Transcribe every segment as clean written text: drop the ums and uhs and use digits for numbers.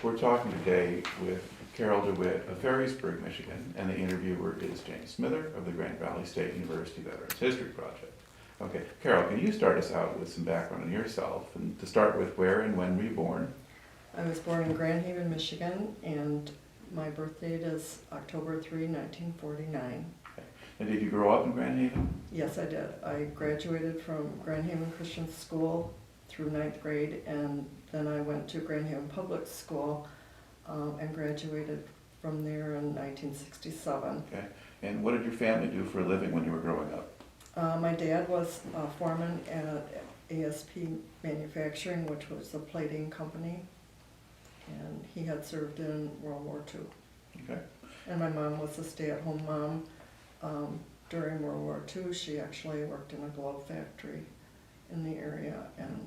We're talking today with Carol DeWitt of Ferrysburg, Michigan, and the interviewer is Jane Smither of the Grand Valley State University Veterans History Project. Okay, Carol, can you start us out with some background on yourself, and to start with, where and when were you born? I was born in Grand Haven, Michigan, and my birth date is October 3, 1949. Okay. And did you grow up in Grand Haven? Yes, I did. I graduated from Grand Haven Christian School through 9th grade, and then I went to Grand Haven Public School and graduated from there in 1967. Okay. And what did your family do for a living when you were growing up? My dad was a foreman at ASP Manufacturing, which was a plating company, and he had served in World War II. Okay. And my mom was a stay-at-home mom. During World War II, she actually worked in a glove factory in the area and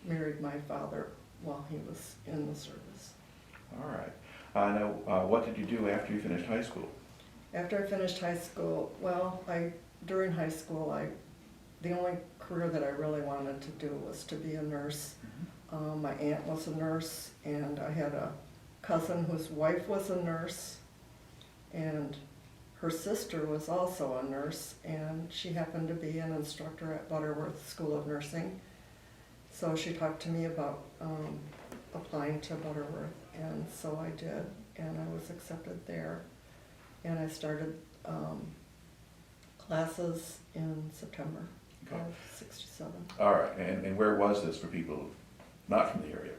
married my father while he was in the service. All right. Now, what did you do after you finished high school? After I finished high school, during high school, the only career that I really wanted to do was to be a nurse. Mm-hmm. My aunt was a nurse, and I had a cousin whose wife was a nurse, and her sister was also a nurse, and she happened to be an instructor at Butterworth School of Nursing. So she talked to me about applying to Butterworth, and so I did, and I was accepted there. And I started classes in September of '67. All right. And where was this for people not from the area?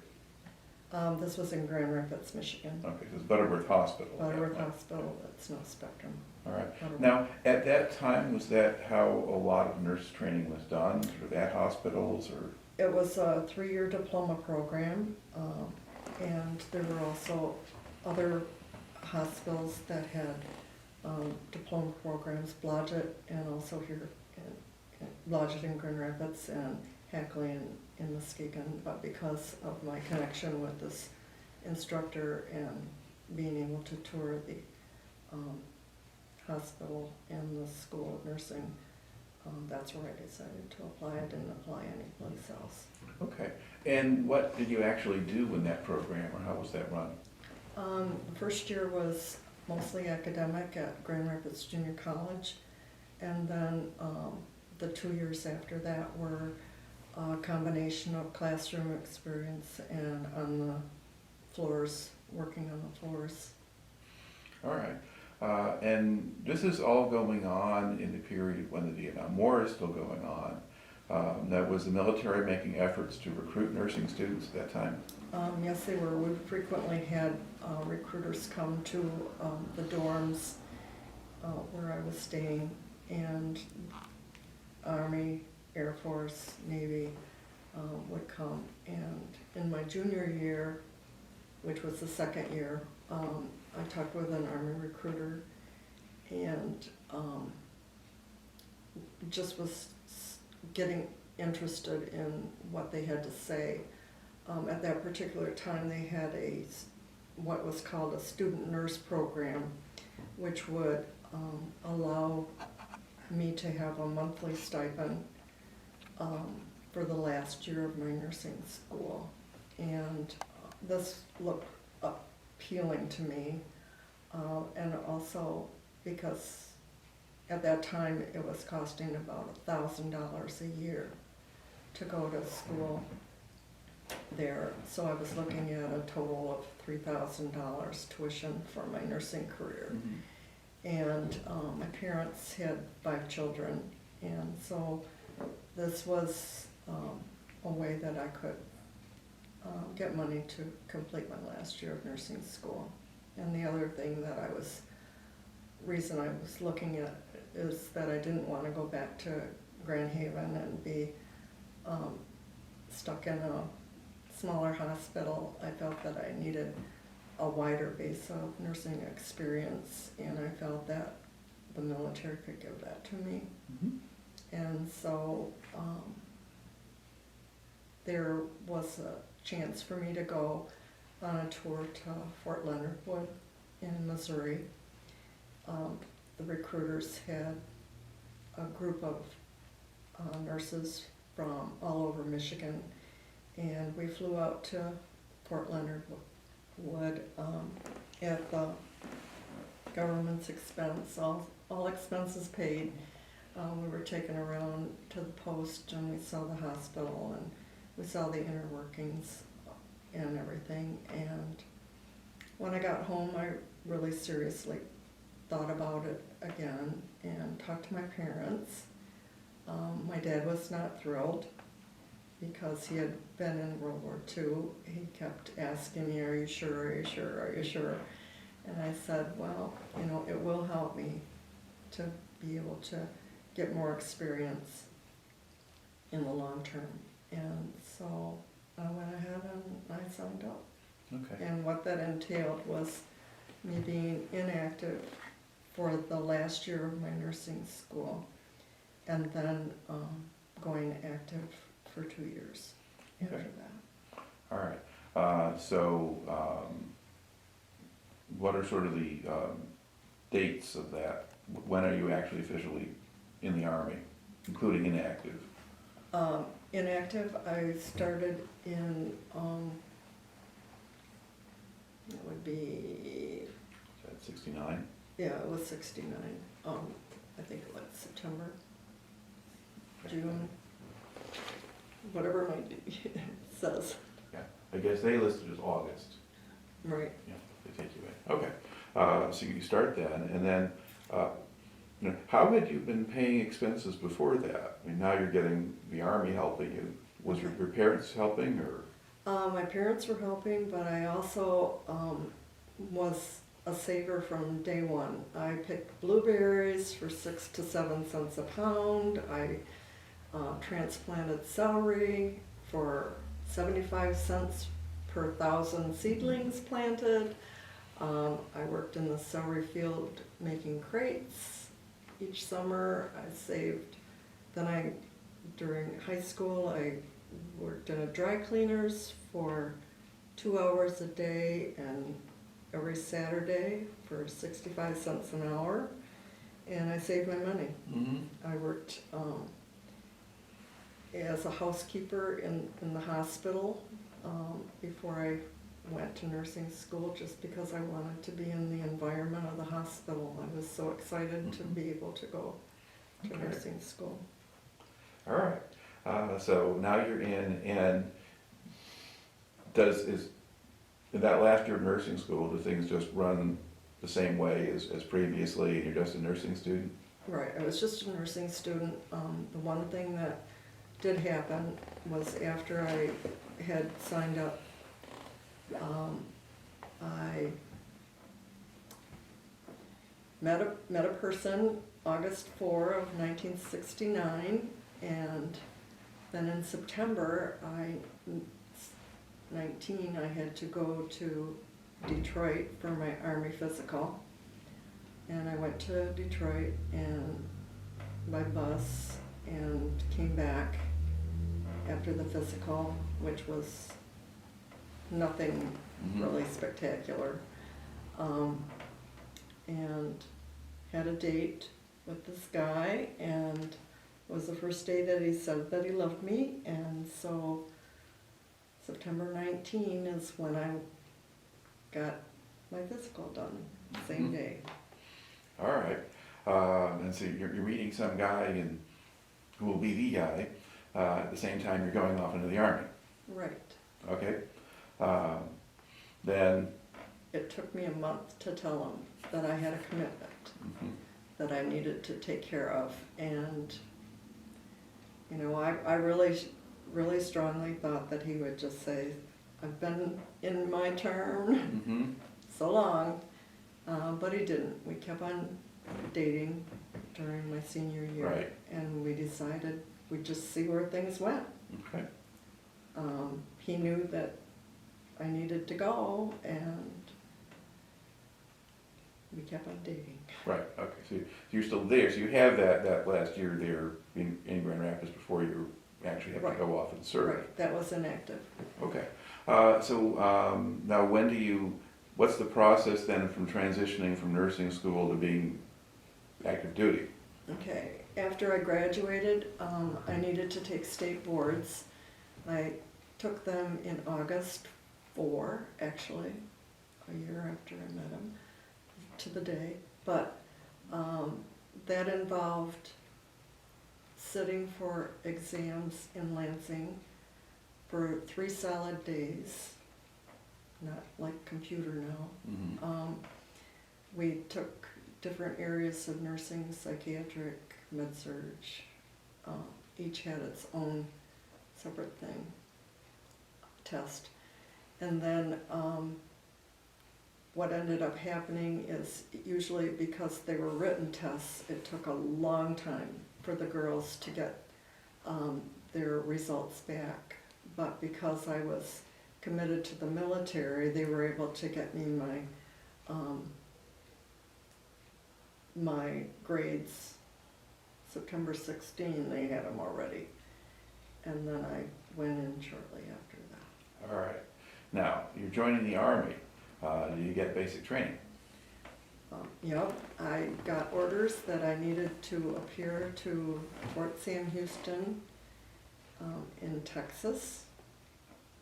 This was in Grand Rapids, Michigan. Okay, so it's Butterworth Hospital. Butterworth Yeah. Hospital, it's no Spectrum. All right. Butterworth. Now, at that time, was that how a lot of nurse training was done, sort of at hospitals, or? It was a 3-year diploma program, and there were also other hospitals that had diploma programs, Blodgett, and also here in Blodgett in Grand Rapids and Hackley in Muskegon. But because of my connection with this instructor and being able to tour the hospital and the School of Nursing, that's where I decided to apply. I didn't apply anyplace else. Okay. And what did you actually do in that program, or how was that run? The first year was mostly academic at Grand Rapids Junior College, and then the 2 years after that were a combination of classroom experience and on the floors, working on the floors. All right. And this is all going on in the period when the Vietnam War is still going on. Now, was the military making efforts to recruit nursing students at that time? Yes, they were. We frequently had recruiters come to the dorms where I was staying, and Army, Air Force, Navy would come. And in my junior year, which was the second year, I talked with an Army recruiter and just was getting interested in what they had to say. At that particular time, they had what was called a student nurse program, which would allow me to have a monthly stipend for the last year of my nursing school. And this looked appealing to me, and also because at that time it was costing about $1,000 a year to go to school there. So I was looking at a total of $3,000 tuition for my nursing career. Mm-hmm. And my parents had 5 children, and so this was a way that I could get money to complete my last year of nursing school. And the other thing reason I was looking at is that I didn't want to go back to Grand Haven and be stuck in a smaller hospital. I felt that I needed a wider base of nursing experience, and I felt that the military could give that to me. Mm-hmm. And so there was a chance for me to go on a tour to Fort Leonard Wood in Missouri. The recruiters had a group of nurses from all over Michigan, and we flew out to Fort Leonard Wood, at the government's expense, all expenses paid. We were taken around to the post and we saw the hospital and we saw the inner workings and everything. And when I got home, I really seriously thought about it again and talked to my parents. My dad was not thrilled because he had been in World War II. He kept asking me, are you sure, are you sure, are you sure? And I said, well, you know, it will help me to be able to get more experience in the long term. And so I went ahead and I signed up. Okay. And what that entailed was me being inactive for the last year of my nursing school, and then going active for 2 years after Okay. that. All right. What are sort of the dates of that? When are you actually officially in the Army, including inactive? Inactive, I started in, it would be, Is that 69? yeah, it was 69. I think like September, June, whatever my date says. Yeah. I guess they listed as August. Right. Yeah, they take you in. Okay. So you start then, and then, you know, how had you been paying expenses before that? I mean, now you're getting the Army helping you. Was your parents helping, or? My parents were helping, but I also was a saver from day one. I picked blueberries for 6 to 7 cents a pound. I transplanted celery for 75 cents per 1,000 seedlings planted. I worked in the celery field making crates each summer. I saved. Then during high school, I worked in a dry cleaners for 2 hours a day and every Saturday for 65 cents an hour, and I saved my money. Mm-hmm. I worked as a housekeeper in the hospital before I went to nursing school, just because I wanted to be in the environment of the hospital. I was so excited to be able to go to Okay. nursing school. All right. So now you're in, and in that last year of nursing school, do things just run the same way as previously, and you're just a nursing student? Right, I was just a nursing student. The one thing that did happen was after I had signed up, I met a person August 4 of 1969, and then in September, 19, I had to go to Detroit for my Army physical. And I went to Detroit and by bus and came back after the physical, which was nothing really spectacular. And had a date with this guy, and it was the first day that he said that he loved me, and so September 19 is when I got my physical done, same day. All right. And so you're meeting some guy who will be the guy at the same time you're going off into the Army. Right. Okay. Then. It took me a month to tell him that I had a commitment that I needed to take care of. And, you know, I really strongly thought that he would just say, I've been in my term so long, but he didn't. We kept on dating during my senior year, right. And we decided we'd just see where things went. Okay. He knew that I needed to go, and we kept on dating. Right, okay, so you're still there, so you have that last year there in Grand Rapids before you actually have to go off and serve. Right, that was inactive. Okay, now what's the process then from transitioning from nursing school to being active duty? Okay, after I graduated, I needed to take state boards. I took them in August 4, actually, a year after I met him, to the day. But that involved sitting for exams in Lansing for 3 solid days, not like computer now. Mhm. We took different areas of nursing, psychiatric, med-surg. Each had its own separate thing, test. And then what ended up happening is, usually because they were written tests, it took a long time for the girls to get their results back. But because I was committed to the military, they were able to get me my grades. September 16, they had them already. And then I went in shortly after that. All right. Now, you're joining the Army. Do you get basic training? Yep, I got orders that I needed to appear to Fort Sam Houston in Texas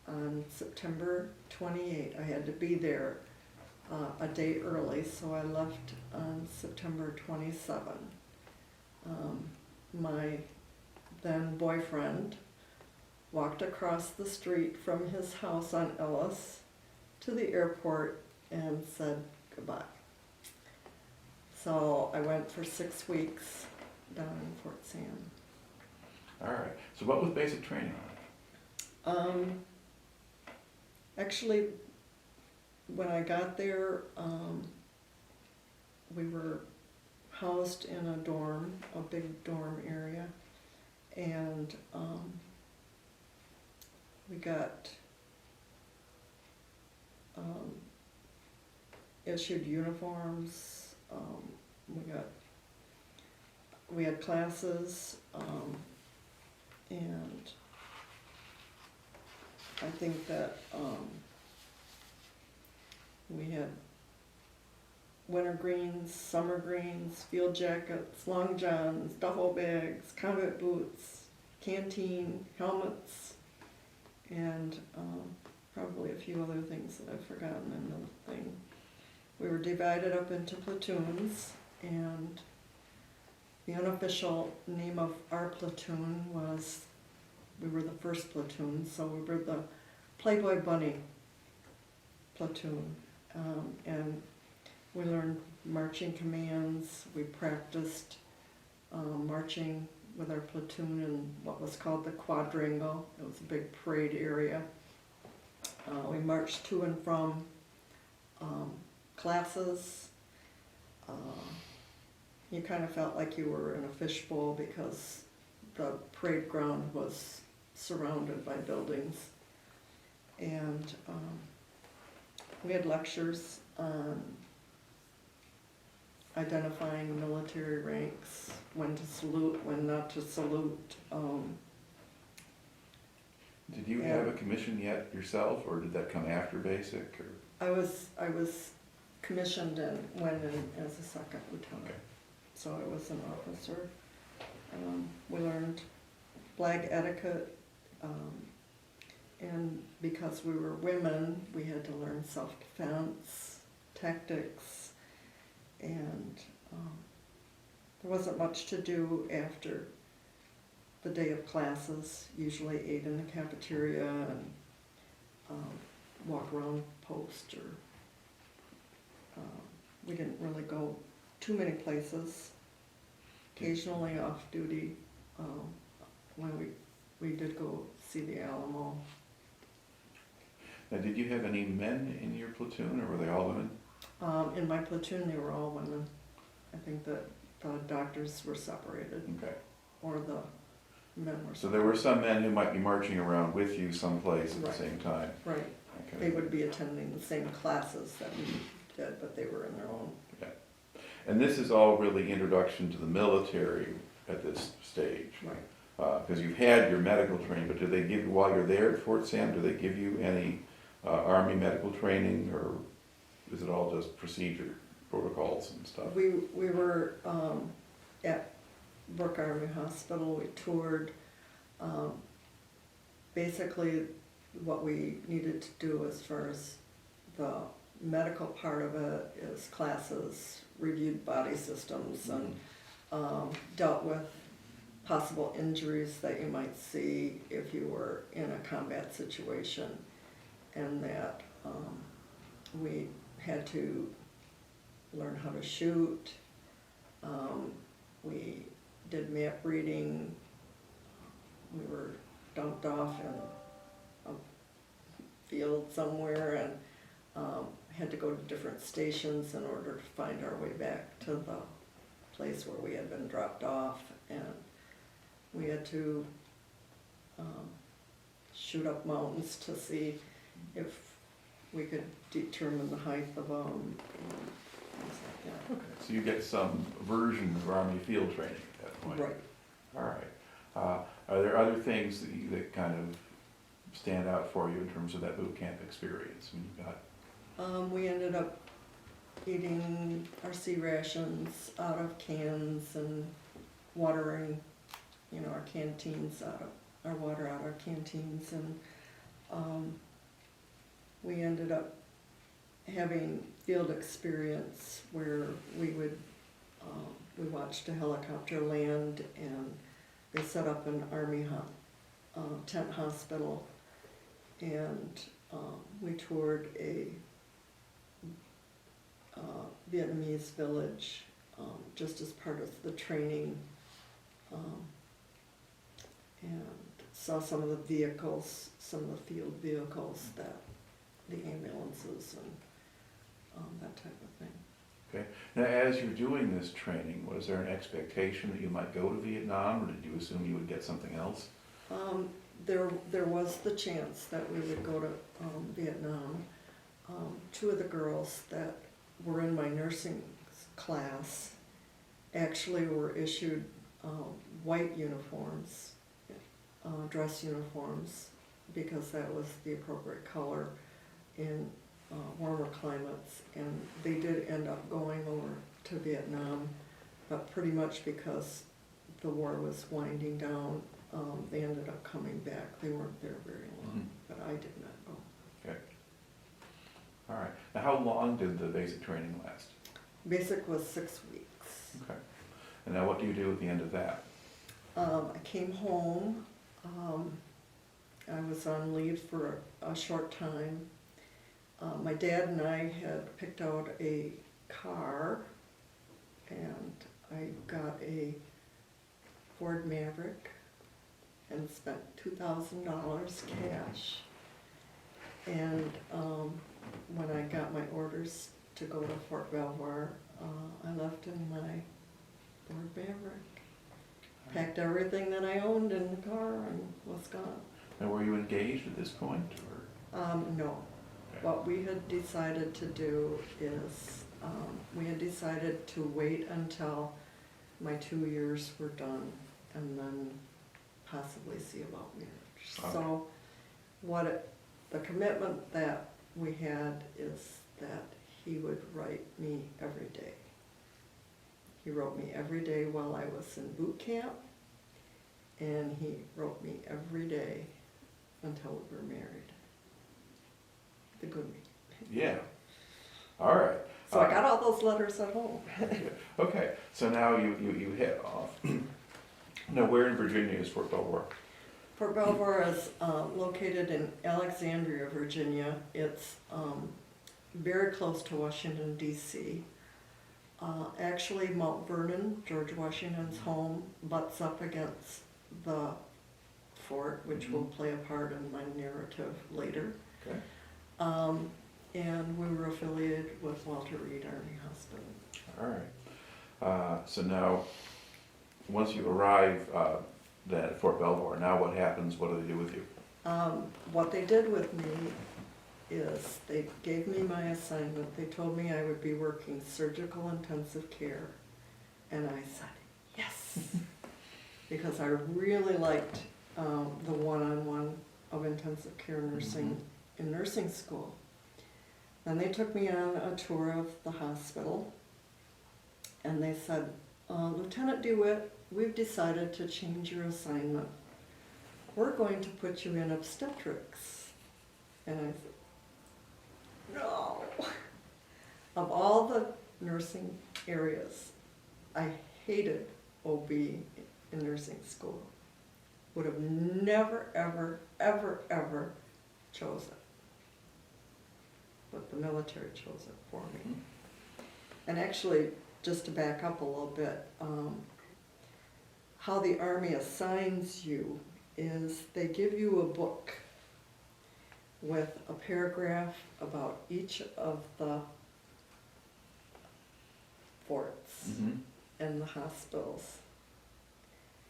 on September 28. I had to be there a day early, so I left on September 27. My then boyfriend walked across the street from his house on Ellis to the airport and said goodbye. So I went for 6 weeks down in Fort Sam. All right. So what was basic training? Actually, when I got there, we were housed in a dorm, a big dorm area, and we got issued uniforms. We had classes, and I think that we had winter greens, summer greens, field jackets, long johns, duffel bags, combat boots, canteen, helmets, and probably a few other things that I've forgotten in the thing. We were divided up into platoons, and the unofficial name of our platoon was, we were the first platoon, so we were the Playboy Bunny platoon. And we learned marching commands. We practiced marching with our platoon in what was called the quadrangle. It was a big parade area. We marched to and from classes. You kind of felt like you were in a fishbowl because the parade ground was surrounded by buildings. And we had lectures on identifying military ranks, when to salute, when not to salute. Did you have a commission yet yourself, or did that come after basic? Or? I was commissioned and went in as a second lieutenant. Okay. So I was an officer. We learned flag etiquette, and because we were women, we had to learn self-defense, tactics, and there wasn't much to do after the day of classes. Usually ate in the cafeteria and walk around post, or we didn't really go too many places. Occasionally off duty, when we did go see the Alamo. Now, did you have any men in your platoon, or were they all women? In my platoon, they were all women. I think that the doctors were separated, Okay. or the men were So there were some men who might be marching around with you someplace at Right. the same time. Right. Okay. They would be attending the same classes that we did, but they were in their own. And this is all really introduction to the military at this stage. Right. Because you've had your medical training, but do they give you, while you're there at Fort Sam, do they give you any Army medical training, or is it all just procedure, protocols and stuff? We were at Brooke Army Hospital. We toured. Basically, what we needed to do as far as the medical part of it is classes, reviewed body systems, and dealt with possible injuries that you might see if you were in a combat situation, and that we had to learn how to shoot. We did map reading. We were dumped off in a field somewhere and had to go to different stations in order to find our way back to the place where we had been dropped off, and we had to shoot up mountains to see if we could determine the height of them and things like that. Okay, so you get some version of Army field training at that point. Right. All right. Are there other things that kind of stand out for you in terms of that boot camp experience? When you got We ended up eating our sea rations out of cans and watering, our canteens our water out of our canteens, and we ended up having field experience where we watched a helicopter land, and they set up an Army tent hospital, and we toured a Vietnamese village just as part of the training, and saw some of the vehicles, some of the field vehicles, that the ambulances and that type of thing. Okay. Now, as you're doing this training, was there an expectation that you might go to Vietnam, or did you assume you would get something else? There was the chance that we would go to Vietnam. Two of the girls that were in my nursing class actually were issued white uniforms, dress uniforms, because that was the appropriate color in warmer climates, and they did end up going over to Vietnam, but pretty much because the war was winding down, they ended up coming back. They weren't there very long, but I did not go. Okay. All right. Now, how long did the basic training last? Basic was 6 weeks. Okay. And now what do you do at the end of that? I came home. I was on leave for a short time. My dad and I had picked out a car, and I got a Ford Maverick and spent $2,000 cash. And when I got my orders to go to Fort Belvoir, I left in my Ford Maverick, packed everything that I owned in the car, and was gone. Now, were you engaged at this point, or? No. Okay. What we had decided to do is, we had decided to wait until my 2 years were done and then possibly see about marriage. Okay. So the commitment that we had is that he would write me every day. He wrote me every day while I was in boot camp, and he wrote me every day until we were married. The good me. Yeah. All right. So I got all those letters at home. Okay. So now you head off. Now, where in Virginia is Fort Belvoir? Fort Belvoir is located in Alexandria, Virginia. It's very close to Washington, D.C. Actually, Mount Vernon, George Washington's home, butts up against the fort, which will play a part in my narrative later. Okay. And we were affiliated with Walter Reed Army Hospital. All right. So now, once you arrive then at Fort Belvoir, now what happens? What do they do with you? What they did with me is they gave me my assignment. They told me I would be working surgical intensive care, and I said yes, because I really liked the one-on-one of intensive care nursing in nursing school. Then they took me on a tour of the hospital, and they said, Lieutenant DeWitt, we've decided to change your assignment. We're going to put you in obstetrics. And I said, no. Of all the nursing areas, I hated OB in nursing school. Would have never, ever, ever, ever chose it. But the military chose it for me. And actually, just to back up a little bit, how the Army assigns you is they give you a book with a paragraph about each of the forts and the hospitals.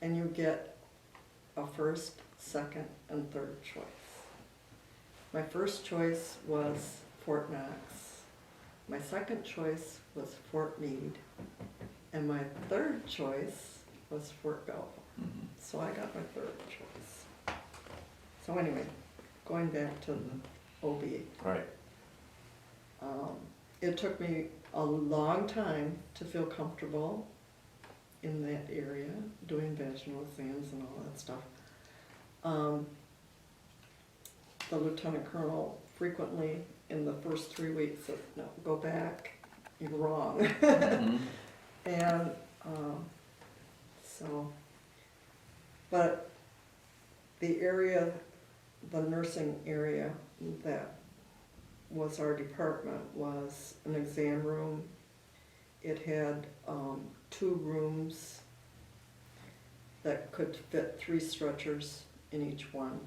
And you get a first, second, and third choice. My first choice was Fort Knox. My second choice was Fort Meade. And my third choice was Fort Belvoir. So I got my third choice. So anyway, going back to the OB. Right. It took me a long time to feel comfortable in that area, doing vaginal exams and all that stuff. The lieutenant colonel frequently in the first 3 weeks said, no, go back, you're wrong. And so, but the area, the nursing area that was our department was an exam room. It had 2 rooms that could fit 3 stretchers in each one.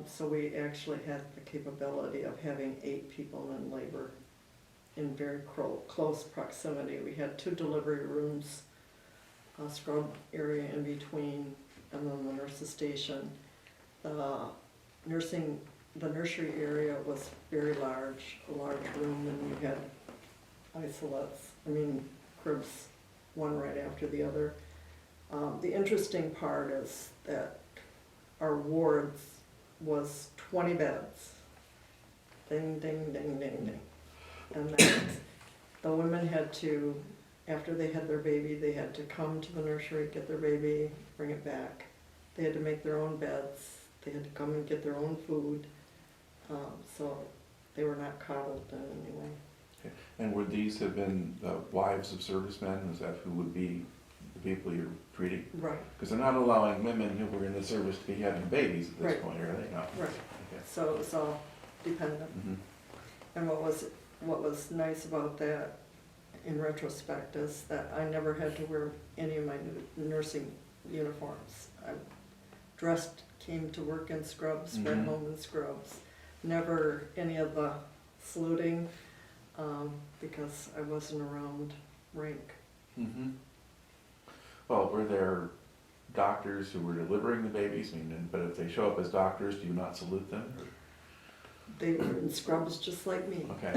So we actually had the capability of having 8 people in labor in very close proximity. We had 2 delivery rooms, a scrub area in between, and then the nurse's station. The nursery area was very large, a large room, and you had cribs, one right after the other. The interesting part is that our wards was 20 beds. Ding, ding, ding, ding, ding. And then the women had to, after they had their baby, they had to come to the nursery, get their baby, bring it back. They had to make their own beds. They had to come and get their own food. So they were not coddled in any way. Okay. And would these have been wives of servicemen? Is that who would be the people you're treating? Right. Because they're not allowing women who were in the service to be having babies at this Right. point, are they? No. Right. Okay. So it was all dependent. And what was nice about that, in retrospect, is that I never had to wear any of my nursing uniforms. I came to work in scrubs, went home in scrubs. Never any of the saluting, because I wasn't around rank. Well, were there doctors who were delivering the babies? But if they show up as doctors, do you not salute them? Or? They were in scrubs just like me. Okay,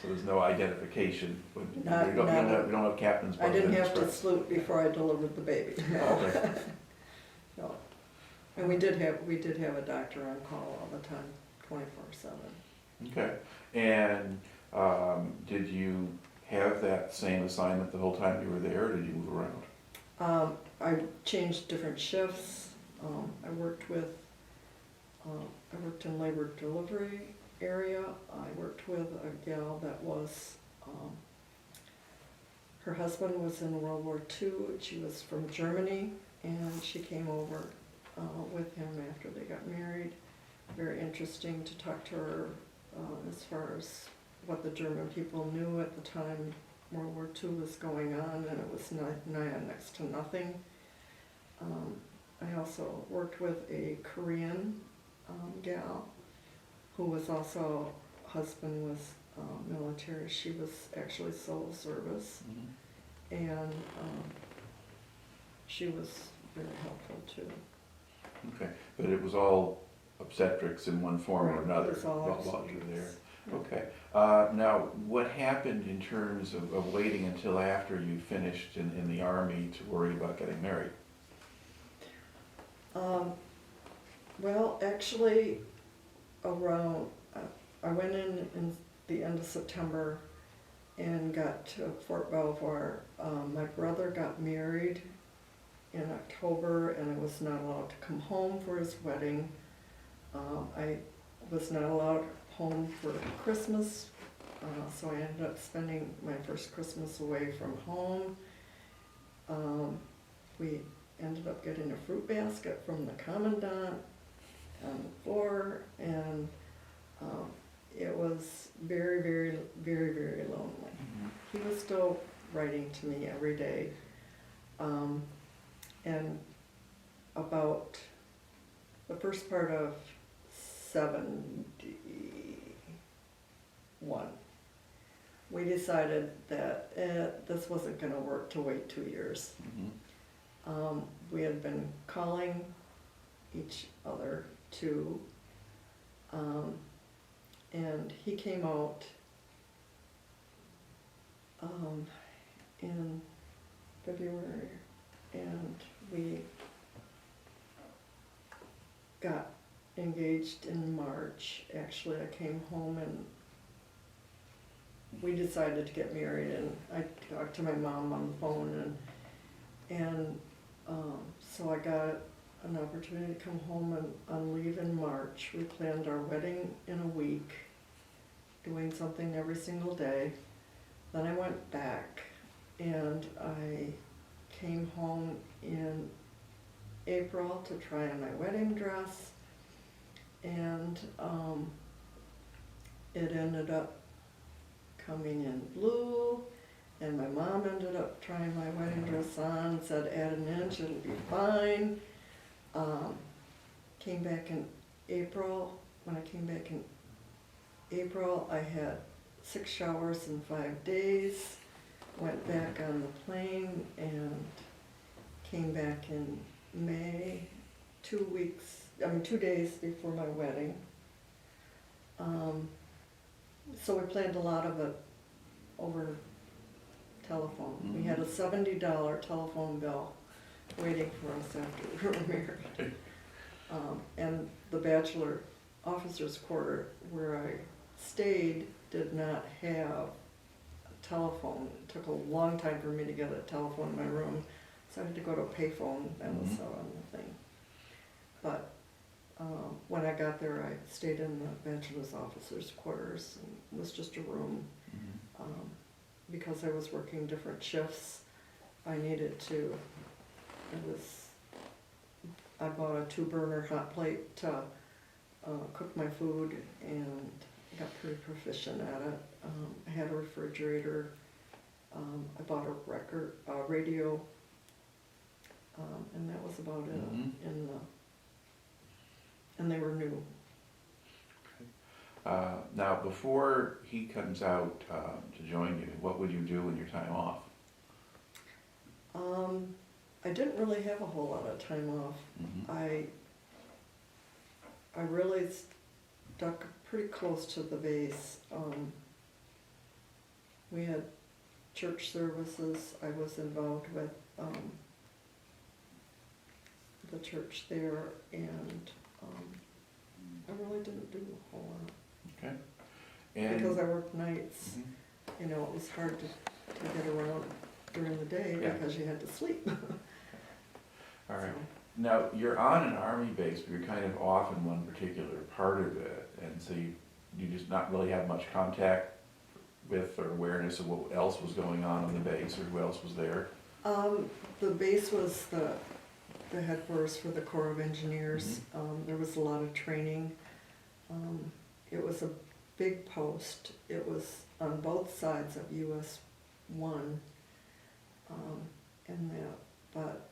so there's no identification. We Not- don't have captains. I didn't have to salute before I delivered the baby. No. Oh, okay. No. And we did have a doctor on call all the time, 24/7. Okay, and did you have that same assignment the whole time you were there, or did you move around? I changed different shifts. I worked in labor delivery area. I worked with a gal that was, her husband was in World War II. She was from Germany, and she came over with him after they got married. Very interesting to talk to her as far as what the German people knew at the time World War II was going on, and it was next to nothing. I also worked with a Korean gal who was also, husband was military. She was actually civil service, and she was very helpful too. Okay, but it was all obstetrics in one form or another It was all while you were there. Yeah. Okay, now what happened in terms of waiting until after you finished in the Army to worry about getting married? Well, actually, around, I went in the end of September and got to Fort Belvoir. My brother got married in October, and I was not allowed to come home for his wedding. I was not allowed home for Christmas, so I ended up spending my first Christmas away from home. We ended up getting a fruit basket from the commandant on the floor, and it was very, very, very, very lonely. He was still writing to me every day. And about the first part of 71, we decided that this wasn't gonna work to wait 2 years. We had been calling each other too, and he came out in February, and we got engaged in March. Actually, I came home and we decided to get married, and I talked to my mom on the phone, and so I got an opportunity to come home and on leave in March. We planned our wedding in a week, doing something every single day. Then I went back and I came home in April to try on my wedding dress, and it ended up coming in blue, and my mom ended up trying my wedding dress on, said add an inch, it'll be fine. Came back in April. When I came back in April, I had 6 showers in 5 days, went back on the plane and came back in May, 2 days before my wedding. So we planned a lot of it over telephone. We had a $70 telephone bill waiting for us after we were married. And the bachelor officer's quarter where I stayed did not have a telephone. It took a long time for me to get a telephone in my room, so I had to go to a payphone that was out on the thing. But when I got there, I stayed in the bachelor's officer's quarters, and it was just a room. Because I was working different shifts, I needed to, I bought a 2-burner hot plate to cook my food, and got pretty proficient at it. I had a refrigerator, I bought a radio, and that was about it. And they were new. Now, before he comes out to join you, what would you do in your time off? I didn't really have a whole lot of time off. I really stuck pretty close to the base. We had church services. I was involved with the church there, and I really didn't do a whole lot. Okay. And because I worked nights, you know, it was hard to get around during the day because you had to sleep. All right. Now, you're on an Army base, but you're kind of off in one particular part of it, and so you just not really have much contact with or awareness of what else was going on the base, or who else was there? The base was the headquarters for the Corps of Engineers. There was a lot of training. It was a big post. It was on both sides of US 1, and that, but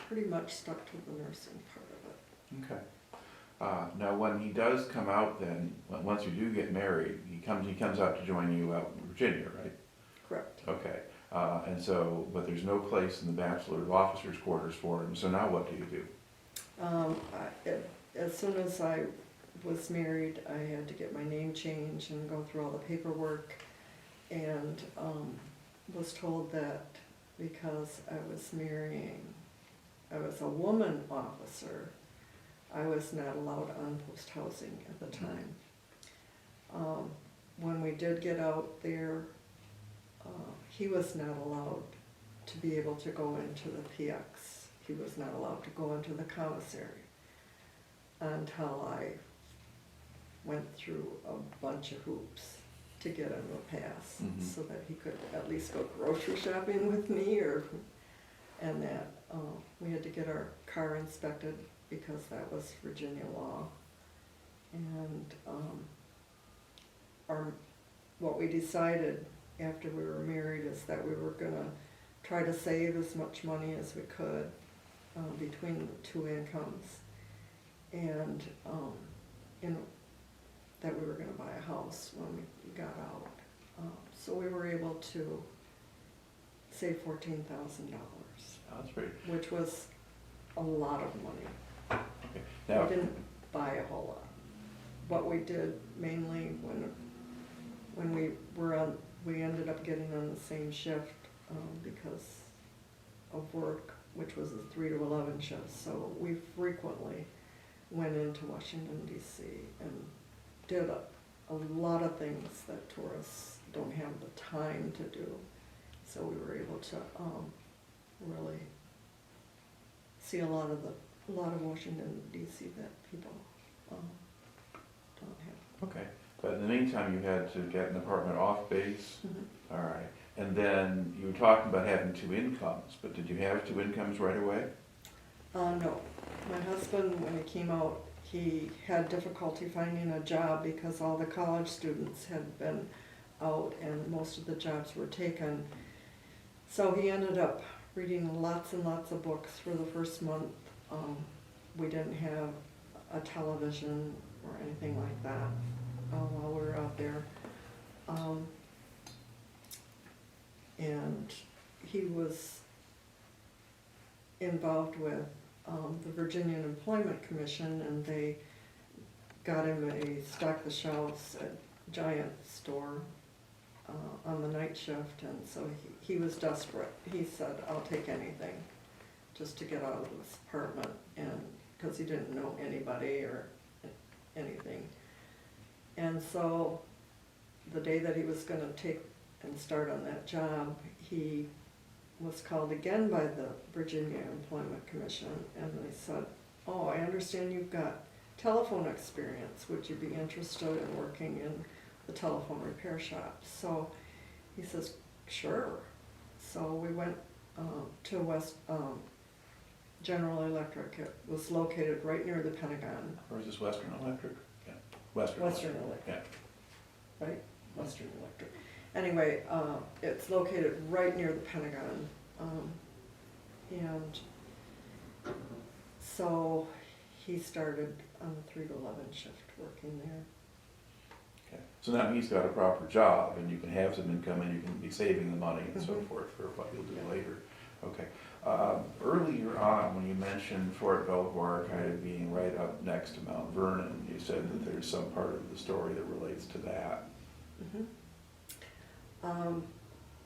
pretty much stuck to the nursing part of it. Okay. Now, when he does come out, then once you do get married, he comes out to join you out in Virginia, right? Correct. Okay. And so, but there's no place in the bachelor's officer's quarters for him. So now, what do you do? As soon as I was married, I had to get my name changed and go through all the paperwork, and was told that because I was a woman officer, I was not allowed on post housing at the time. When we did get out there, he was not allowed to be able to go into the PX. He was not allowed to go into the commissary until I went through a bunch of hoops to get him a pass, Mhm. so that he could at least go grocery shopping with me, and that, we had to get our car inspected because that was Virginia law. And, what we decided after we were married is that we were gonna try to save as much money as we could, between the two incomes. And, that we were gonna buy a house when we got out. So we were able to save $14,000, That's pretty, which was a lot of money. okay. We Now, didn't buy a whole lot. What we did mainly when we ended up getting on the same shift, because of work, which was a 3 to 11 shift, so we frequently went into Washington DC and did a lot of things that tourists don't have the time to do. So we were able to, really see a lot of Washington DC that people, don't have. okay, but in the meantime, you had to get an apartment off base, Mhm. all right. And then you were talking about having two incomes, but did you have two incomes right away? No. My husband, when he came out, he had difficulty finding a job because all the college students had been out and most of the jobs were taken. So he ended up reading lots and lots of books for the first month. We didn't have a television or anything like that while we were out there. And he was involved with the Virginia Employment Commission, and they got him a stock the shelves at Giant store on the night shift, and so he was desperate. He said, "I'll take anything just to get out of this apartment," and because he didn't know anybody or anything. And so the day that he was going to take and start on that job, he was called again by the Virginia Employment Commission, and they said, "Oh, I understand you've got telephone experience. Would you be interested in working in the telephone repair shop?" So he says, "Sure." So we went to West General Electric. It was located right near the Pentagon. Or is this Western Electric? Yeah, Western Western Electric. Electric. Yeah. Right? Western Electric. Anyway, it's located right near the Pentagon. And so he started on the 3 to 11 shift working there. Okay. So now he's got a proper job and you can have some income and you can be saving the money and so Mhm. forth for what you'll do Yeah. later. Okay. Earlier on, when you mentioned Fort Belvoir kind of being right up next to Mount Vernon, you said that there's some part of the story that relates to that. Mhm.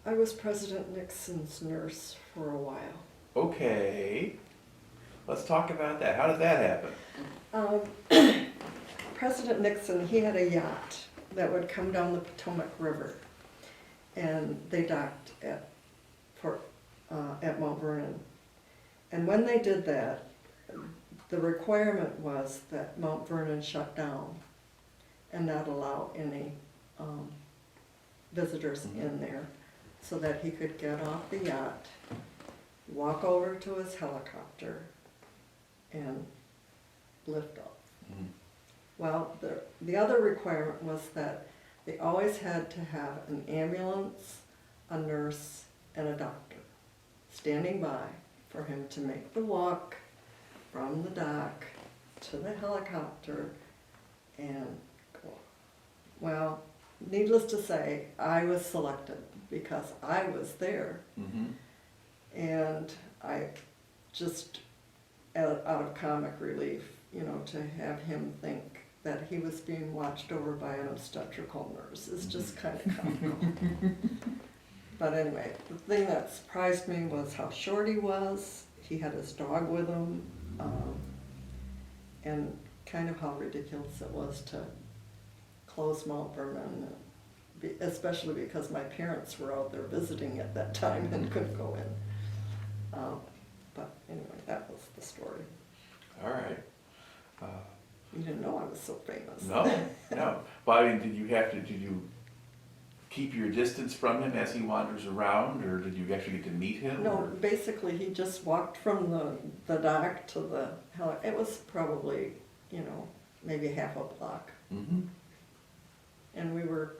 I was President Nixon's nurse for a while. Okay. Let's talk about that. How did that happen? President Nixon, he had a yacht that would come down the Potomac River, and they docked at Mount Vernon. And when they did that, the requirement was that Mount Vernon shut down and not allow any visitors in there, so that he could get off the yacht, walk over to his helicopter, and lift off. Mhm. Well, the other requirement was that they always had to have an ambulance, a nurse, and a doctor standing by for him to make the walk from the dock to the helicopter and go. Well, needless to say, I was selected because I was there, Mm-hmm. and I just, out of comic relief, to have him think that he was being watched over by an obstetrical nurse is just kind of comical. But anyway, the thing that surprised me was how short he was. He had his dog with him, and kind of how ridiculous it was to close Mount Vernon, especially because my parents were out there visiting at that time and couldn't go in. But anyway, that was the story. All right. You didn't know I was so famous. No, no. But I mean, did you keep your distance from him as he wanders around, or did you actually get to meet him? No, or- basically, he just walked from the dock to the it was probably, maybe half a block. Mhm. And we were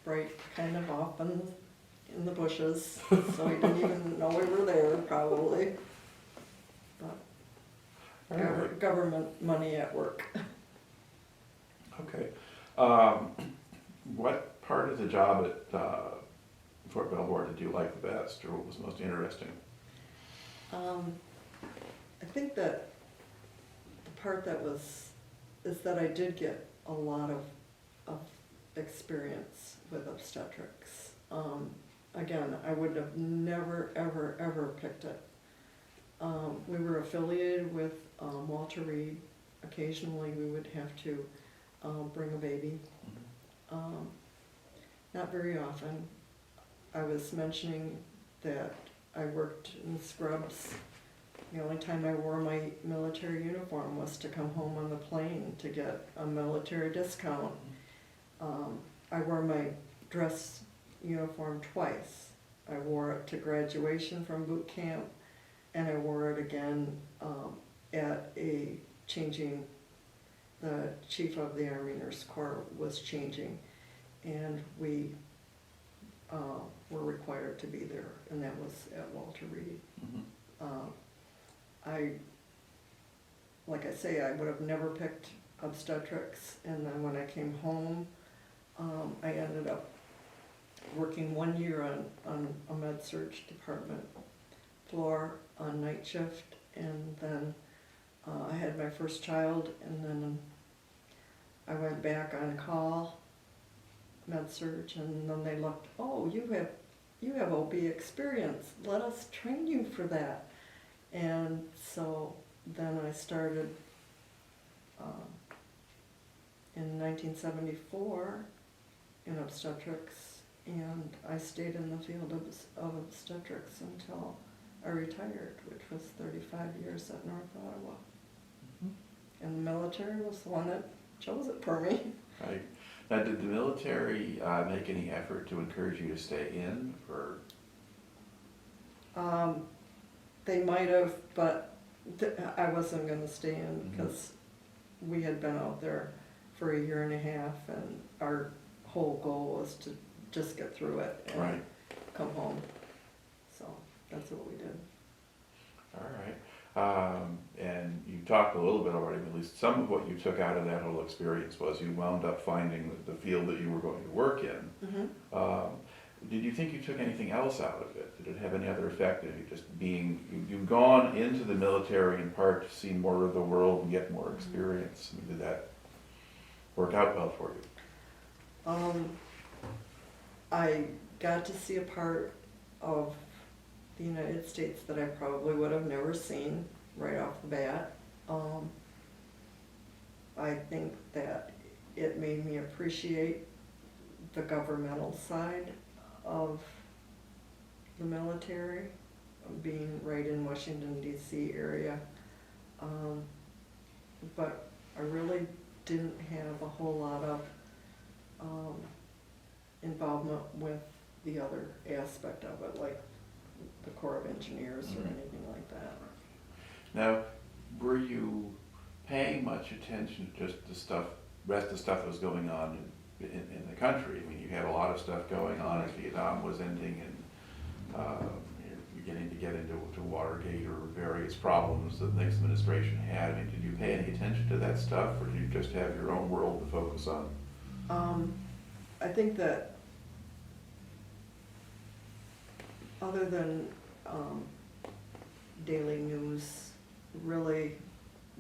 right kind of off in the bushes, so he didn't even know we were there, probably. But All right. government money at work. Okay. What part of the job at Fort Belvoir did you like the best, or what was most interesting? I think that the part is that I did get a lot of experience with obstetrics. Again, I would have never, ever, ever picked it. We were affiliated with Walter Reed. Occasionally we would have to bring a baby. Not very often. I was mentioning that I worked in scrubs. The only time I wore my military uniform was to come home on the plane to get a military discount. I wore my dress uniform twice. I wore it to graduation from boot camp, and I wore it again at a changing. The chief of the Army Nurse Corps was changing, and we were required to be there, and that was at Walter Reed. Mhm. Like I say, I would have never picked obstetrics, and then when I came home, I ended up working 1 year on a med-surg department floor on night shift, and then I had my first child, and then I went back on call, med-surg, and then they looked, oh, you have OB experience, let us train you for that. And so then I started in 1974 in obstetrics, and I stayed in the field of obstetrics until I retired, which was 35 years at North Ottawa. Mhm. And the military was the one that chose it for me. Right. Now, did the military make any effort to encourage you to stay in, or? They might have, but I wasn't going to stay in Mhm. because we had been out there for a year and a half, and our whole goal was to just get through it and Right. come home. So that's what we did. All right. And you talked a little bit already, but at least some of what you took out of that whole experience was you wound up finding the field that you were going to work in. Mm-hmm. Did you think you took anything else out of it? Did it have any other effect? Did you just you've gone into the military in part to see more of the world and get more experience? I mean, did that work out well for you? I got to see a part of the United States that I probably would have never seen right off the bat. I think that it made me appreciate the governmental side of the military, being right in Washington DC area. But I really didn't have a whole lot of involvement with the other aspect of it, like the Corps of Engineers or anything like that. Now, were you paying much attention to just the rest of the stuff that was going on in the country? I mean, you had a lot of stuff going on as Vietnam was ending, and you're beginning to get into Watergate or various problems that the Nixon administration had. I mean, did you pay any attention to that stuff, or did you just have your own world to focus on? I think that other than daily news, really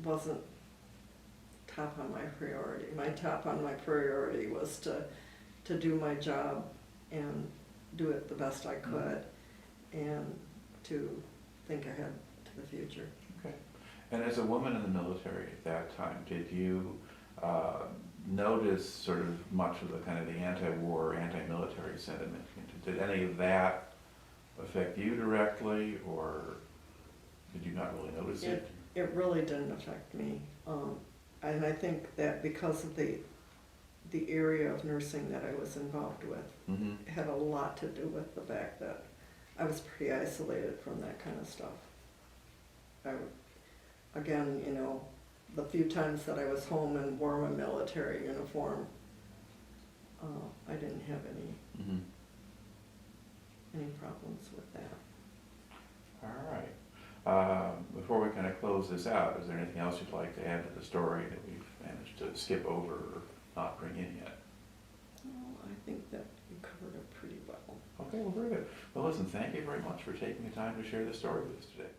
wasn't top on my priority. My top on my priority was to do my job and do it the best I could, and to think ahead to the future. Okay. And as a woman in the military at that time, did you notice sort of much of the kind of the anti-war, anti-military sentiment? Did any of that affect you directly, or did you not really notice it? It really didn't affect me. And I think that because of the area of nursing that I was involved with, Mm-hmm. had a lot to do with the fact that I was pretty isolated from that kind of stuff. Again, you know, the few times that I was home and wore my military uniform, I didn't have Mm-hmm. any problems with that. All right. Before we kind of close this out, is there anything else you'd like to add to the story that we've managed to skip over or not bring in yet? I think that you covered it pretty well. Okay, well, very good. Well, listen, thank you very much for taking the time to share this story with us today.